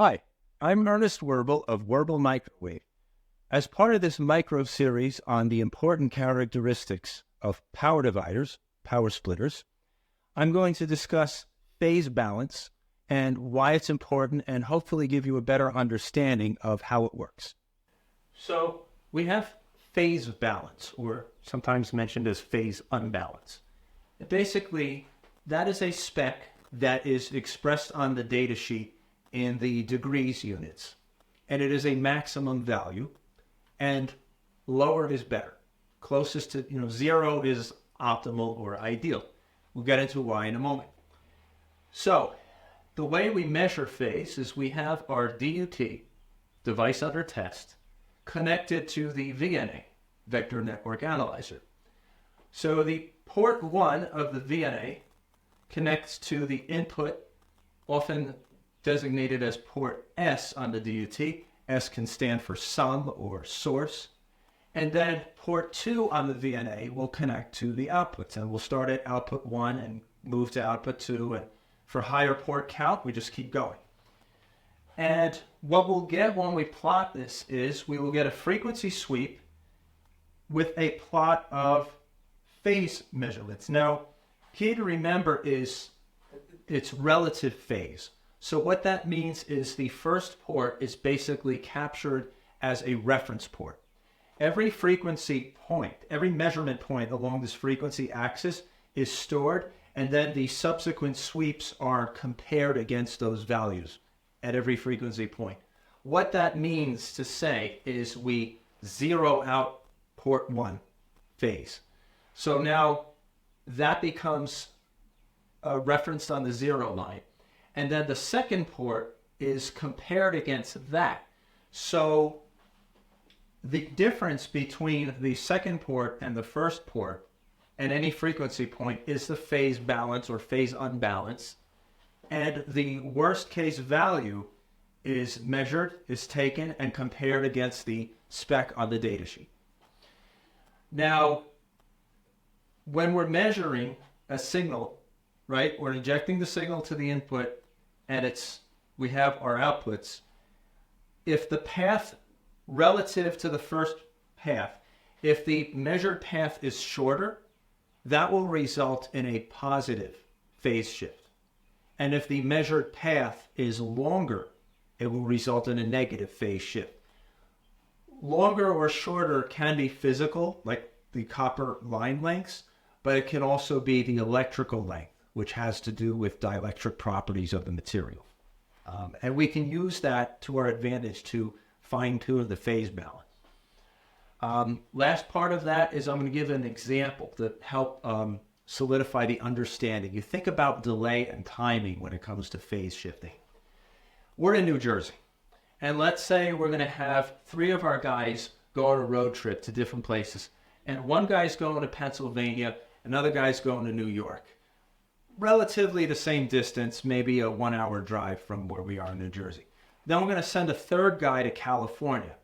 Hi, I'm Ernest Werbel of Werbel Microwave. As part of this micro series on the important characteristics of power dividers, power splitters, I'm going to discuss phase balance and why it's important and hopefully give you a better understanding of how it works. So we have phase balance, or sometimes mentioned as phase unbalance. Basically, that is a spec that is expressed on the data sheet in the degrees units, and it is a maximum value, and lower is better. Closest to, zero is optimal or ideal. We'll get into why in a moment. So the way we measure phase is we have our DUT, device under test, connected to the VNA, vector network analyzer. So the port 1 of the VNA connects to the input, often designated as port S on the DUT. S can stand for sum or source. And then port 2 on the VNA will connect to the outputs, and we'll start at output 1 and move to output 2. And for higher port count, we just keep going. And what we'll get when we plot this is we will get a frequency sweep with a plot of phase measurements. Now, key to remember is its relative phase. So what that means is the first port is basically captured as a reference port. Every frequency point, every measurement point along this frequency axis is stored, and then the subsequent sweeps are compared against those values at every frequency point. What that means to say is we zero out port 1 phase. So now that becomes referenced on the zero line. And then the second port is compared against that. So the difference between the second port and the first port at any frequency point is the phase balance or phase unbalance. And the worst case value is measured, is taken, and compared against the spec on the datasheet. Now, when we're measuring a signal, right, we're injecting the signal to the input, and we have our outputs. If the path relative to the first path, if the measured path is shorter, that will result in a positive phase shift. And if the measured path is longer, it will result in a negative phase shift. Longer or shorter can be physical, like the copper line lengths, but it can also be the electrical length, which has to do with dielectric properties of the material. And we can use that to our advantage to fine-tune the phase balance. Last part of that is I'm going to give an example to help solidify the understanding. You think about delay and timing when it comes to phase shifting. We're in New Jersey, and let's say we're going to have 3 of our guys go on a road trip to different places, and one guy's going to Pennsylvania, another guy's going to New York. Relatively the same distance, maybe a 1-hour drive from where we are in New Jersey. Then we're going to send a third guy to California,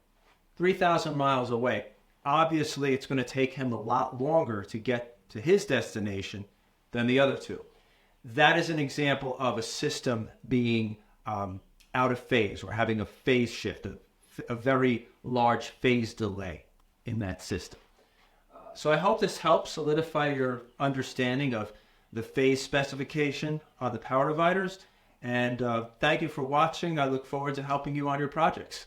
3,000 miles away. Obviously, it's going to take him a lot longer to get to his destination than the other 2. That is an example of a system being out of phase, or having a phase shift, a very large phase delay in that system. So I hope this helps solidify your understanding of the phase specification on the power dividers. And thank you for watching. I look forward to helping you on your projects.